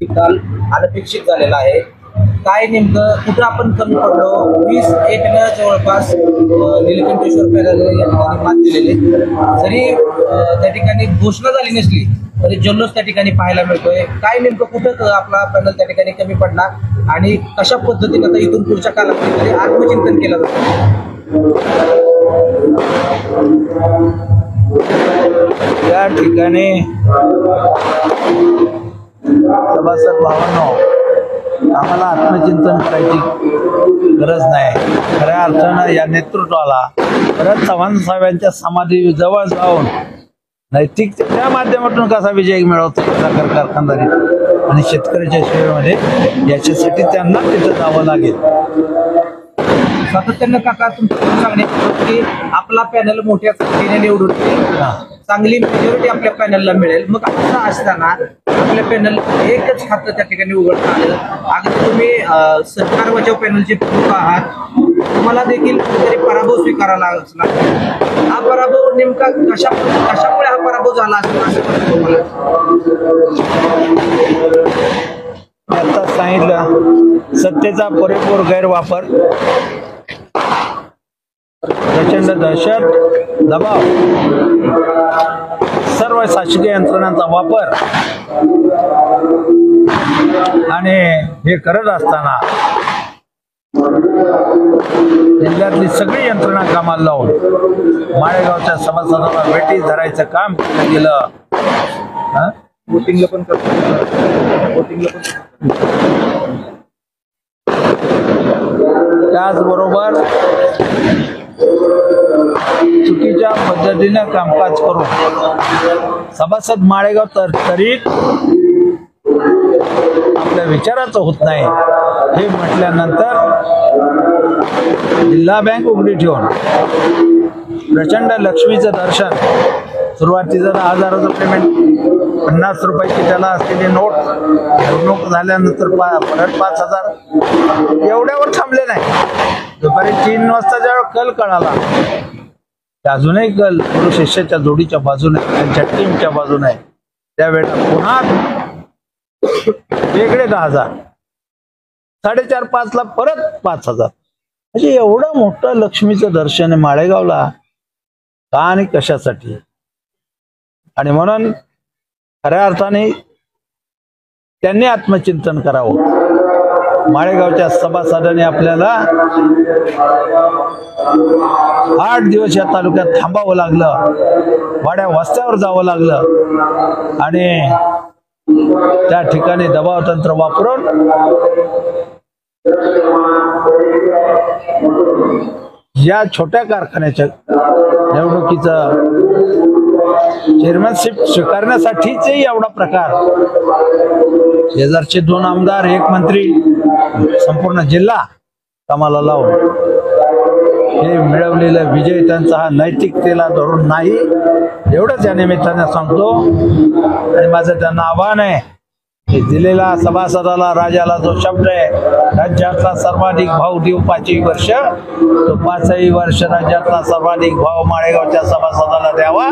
निकाल अनपेक्षित झालेला आहे। काय नेमकं कुठं आपण कमी पडलो? 20-1 जवळपास नीलकंठेश्वर पॅनल या ठिकाणी मात दिलेले, जरी त्या ठिकाणी घोषणा झाली नसली तरी जल्लोष त्या ठिकाणी पाहायला मिळतोय। काय नेमकं कुठं आपला पॅनल त्या ठिकाणी कमी पडला आणि कशा पद्धतीने आता इथून पुढच्या कालावधीमध्ये आत्मचिंतन केलं जातं? या ठिकाणी सभासद भावांनो, आम्हाला आत्मचिंतन करायची गरज नाही। खऱ्या अर्थानं या नेतृत्वाला परत चव्हाण साहेबांच्या समाधी जवळ जाऊन नैतिकतेच्या माध्यमातून कसा विजय मिळवतो साखर कारखानदारी आणि शेतकऱ्याच्या सेवेमध्ये, याच्यासाठी त्यांना तिथं जावं लागेल। सातत्यानं काका तुमचं सांगणे की आपला पॅनल मोठ्या संख्येने निवडून चांगली मेजॉरिटी आपल्या पॅनलला मिळेल। मग असं असताना आपल्या पॅनल एकच खातं त्या ठिकाणी उघडता आलं। अगदी तुम्ही सरकार बचाव पॅनलचे प्रमुख आहात, तुम्हाला देखील कुठेतरी पराभव स्वीकारावा लागला। हा पराभव नेमका कशामुळे हा पराभव झाला असं वाटतं तुम्हाला? आता सांगितलं, सत्तेचा पुरेपूर गैरवापर, प्रचंड दहशत, दबाव, सर्व शासकीय यंत्रणांचा वापर आणि हे करत असताना जिल्ह्यातली सगळी यंत्रणा कामाला लावून माळेगावच्या सभासदांना वेठी धरायचं काम केलं गेलं। वोटिंगला पण त्याचबरोबर चुकीच्या पद्धतीनं कामकाज करून सभासद माळेगाव तरतरीत आपल्या विचाराचं होत नाही हे म्हटल्यानंतर जिल्हा बँक उघडी ठेवून प्रचंड लक्ष्मीचं दर्शन, सुरुवातीचं 10,000चं पेमेंट, 50 रुपयाची त्याला असलेली नोट, निवडणूक झाल्यानंतर परत 5,000, एवढ्यावर थांबले नाही। दुपारी 3 वाजता जेव्हा कल कळाला, अजूनही कल गुरु शिष्याच्या जोडीच्या बाजूने, त्यांच्या टीमच्या बाजूने, त्यावेळेला पुन्हा वेगळे 10,000, 4:30-5ला परत 5,000, म्हणजे एवढं मोठं लक्ष्मीचं दर्शन आहे माळेगावला का आणि कशासाठी? आणि म्हणून खऱ्या अर्थाने त्यांनी आत्मचिंतन करावं। माळेगावच्या सभासदांनी आपल्याला 8 दिवस या तालुक्यात थांबावं लागलं, वाड्या वस्त्यावर जावं लागलं आणि त्या ठिकाणी दबाव तंत्र वापरून या छोट्या कारखान्याच्या निवडणुकीचं चेअरमॅनशिप स्वीकारण्यासाठीच एवढा प्रकार, शेजारचे 2 आमदार, 1 मंत्री, संपूर्ण जिल्हा कामाला लावून हे मिळवलेला विजय त्यांचा हा नैतिकतेला धरून नाही, एवढंच या निमित्ताने सांगतो। आणि माझं त्यांना आव्हान आहे की दिलेला सभासदाला, राजाला जो शब्द आहे, राज्यातला सर्वाधिक भाव देऊ 5 वर्ष, तो 5 वर्ष राज्यातला सर्वाधिक भाव माळेगावच्या सभासदाला द्यावा।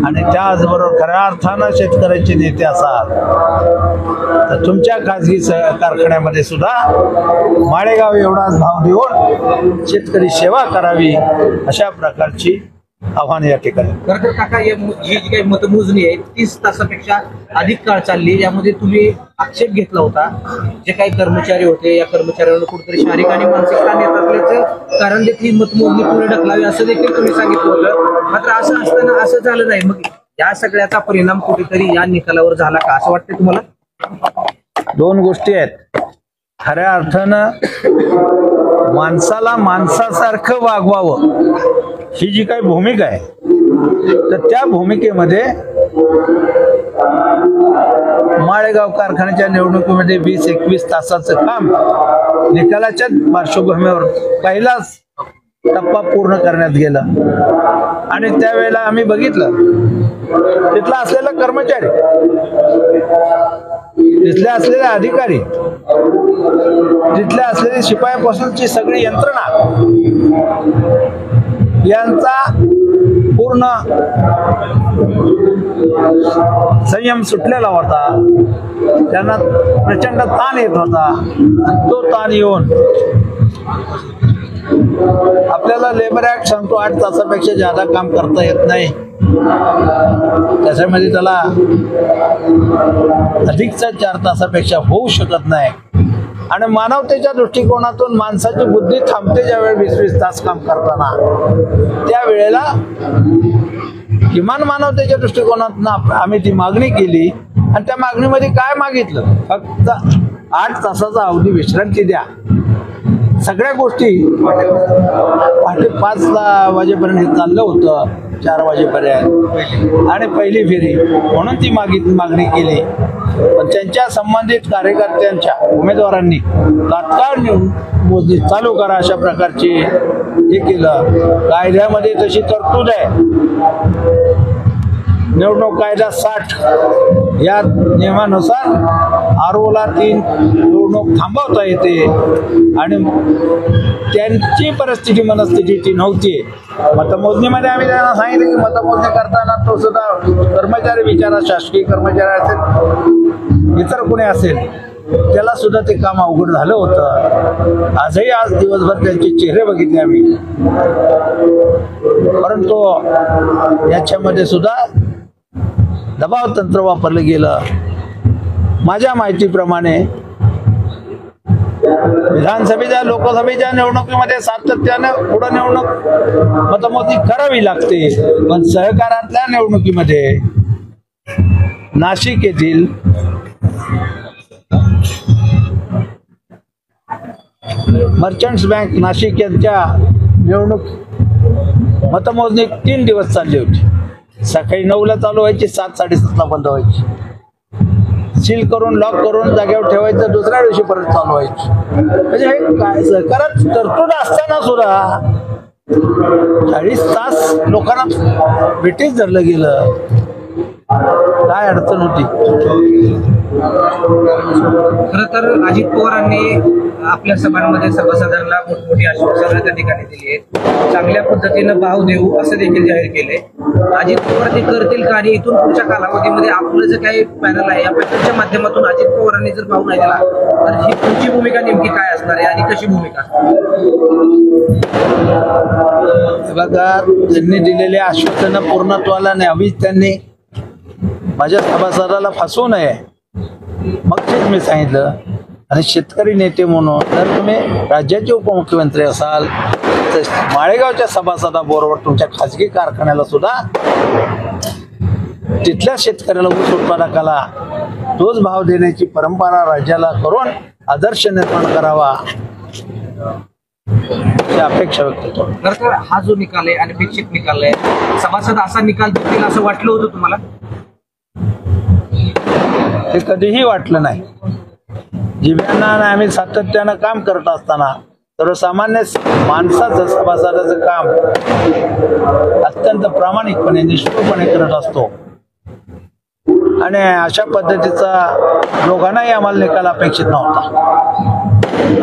आणि त्याचबरोबर खऱ्या अर्थानं शेतकऱ्याचे नेते असाल तर तुमच्या खाजगी कारखान्यामध्ये सुद्धा माळेगाव एवढाच भाव देऊन शेतकरी सेवा करावी, अशा प्रकारची आव्हान या ठिकाणी। खरं तर काका, ही जी काही मतमोजणी आहे 30 तासापेक्षा अधिक काळ चालली, यामध्ये तुम्ही आक्षेप घेतला होता। जे काही कर्मचारी होते, या कर्मचाऱ्यांना कुठेतरी शारीरिक आणि मानसिक ताण येत असल्याचं कारण देखील मतमोजणी पुढे ढकलावी असं देखील तुम्ही सांगितलं होतं। मात्र असं असताना असं झालं नाही, मग या सगळ्याचा परिणाम कुठेतरी या निकालावर झाला का असं वाटतं तुम्हाला? 2 गोष्टी आहेत। खऱ्या अर्थानं माणसाला माणसासारखं वागवावं ही जी काही भूमिका आहे, तर त्या भूमिकेमध्ये माळेगाव कारखान्याच्या निवडणुकीमध्ये 20-21 तासाचं काम निकालाच्या पार्श्वभूमीवर पहिलाच टप्पा पूर्ण करण्यात गेला। आणि त्यावेळेला आम्ही बघितलं तिथला असलेला कर्मचारी, तिथले असलेले अधिकारी, तिथल्या असलेली शिपायापासूनची सगळी यंत्रणा यांचा पूर्ण संयम सुटलेला होता, त्यांना प्रचंड ताण येत होता. तो ताण येऊन आपल्याला लेबर ऍक्ट सांगतो 8 तासापेक्षा जादा काम करता येत नाही. त्याच्यामध्ये त्याला अधिकचा 4 तासापेक्षा होऊ शकत नाही. आणि मानवतेच्या दृष्टिकोनातून माणसाची बुद्धी थांबते ज्यावेळी 20-20 तास काम करताना, त्यावेळेला किमान मानवतेच्या दृष्टिकोनातून आम्ही ती मागणी केली. आणि त्या मागणीमध्ये काय मागितलं, फक्त 8 तासाचा अवधी विश्रांती द्या. सगळ्या गोष्टी पहाटे 5 वाजेपर्यंत चाललं होतं, 4 वाजेपर्यंत, आणि पहिली फेरी म्हणून ती मागणी केली. पण त्यांच्या संबंधित कार्यकर्त्यांच्या उमेदवारांनी तात्काळ मोजणी चालू करा अशा प्रकारचे हे केलं. कायद्यामध्ये तशी तरतूद आहे, निवडणूक कायदा 60 या नियमानुसार आरओला 3 निवडणूक थांबवता येते. आणि त्यांची मनस्थिती ती नव्हती. मतमोजणीमध्ये आम्ही त्यांना सांगितलं की मतमोजणी करताना तो सुद्धा कर्मचारी विचारा, शासकीय कर्मचारी असेल, इतर कोणी असेल, त्याला सुद्धा ते काम अवघड झालं होतं. आज दिवसभर त्यांचे चेहरे बघितले आम्ही, परंतु याच्यामध्ये सुद्धा दबाव तंत्र वापरलं गेलं. माझ्या माहितीप्रमाणे विधानसभेच्या लोकसभेच्या निवडणुकीमध्ये सातत्यानं पुढे निवडणूक मतमोजणी करावी लागते. पण सहकारातल्या निवडणुकीमध्ये नाशिक येथील मर्चंट्स बँक नाशिक यांच्या निवडणूक मतमोजणी 3 दिवस चालली होती. सकाळी 9ला चालू व्हायची, 7-7:30ला बंद व्हायची. सील करून लॉक करून जागेवर ठेवायचं, दुसऱ्या दिवशी परत चालू व्हायची. म्हणजे हे काय सरकारात तरतूद असताना सुद्धा 40 तास लोकांना ब्रिटिश धरलं गेलं. काय अडचण होती. खरं तर अजित पवारांनी आपल्या सभांमध्ये सर्वसाधारणला मोठमोठी आश्वासनं त्या ठिकाणी दिली आहेत. चांगल्या पद्धतीनं भाव देऊ असं देखील जाहीर केले. अजित पवार ते करतील का, आणि इथून पुढच्या कालावधीमध्ये आपलं जे काही पॅनल आहे या पॅनलच्या माध्यमातून अजित पवारांनी जर भाव नाही दिला तर ही पुढची भूमिका नेमकी काय असणार आहे आणि कशी भूमिका असणार? बघा, त्यांनी दिलेल्या आश्वासनं पूर्णत्वाला न्यावीच. त्यांनी माझ्या सभासदाला फसवू नये, मग तेच मी सांगितलं. आणि शेतकरी नेते म्हणून जर तुम्ही राज्याचे उपमुख्यमंत्री असाल तर माळेगावच्या सभासदाबरोबर तुमच्या खाजगी कारखान्याला सुद्धा तिथल्या शेतकऱ्याला ऊस उत्पादकाला तोच भाव देण्याची परंपरा राज्याला करून आदर्श निर्माण करावा ही अपेक्षा व्यक्त करतो. खरं तर हा जो निकाल आहे अनपेक्षित निकाल आहे. सभासद असा निकाल देतील असं वाटलं होतं तुम्हाला? ते कधीही वाटलं नाही. जिव्यांना आम्ही सातत्यानं काम करत असताना सर्वसामान्य माणसाचं सभासदाचं काम अत्यंत प्रामाणिकपणे निष्ठुरपणे करत असतो. आणि अशा पद्धतीचा दोघांनाही आम्हाला निकाल अपेक्षित नव्हता.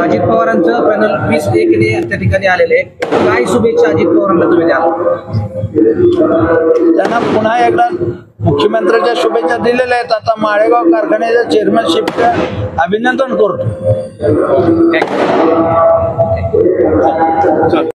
अजित पवारांचं पॅनल 20-1 त्या ठिकाणी आलेले. काय शुभेच्छा अजित पवारांना तुम्ही द्याल? त्यांना पुन्हा एकदा मुख्यमंत्र्यांच्या शुभेच्छा दिलेल्या आहेत. आता माळेगाव कारखान्याच्या चेअरमनशिपचं अभिनंदन करतो.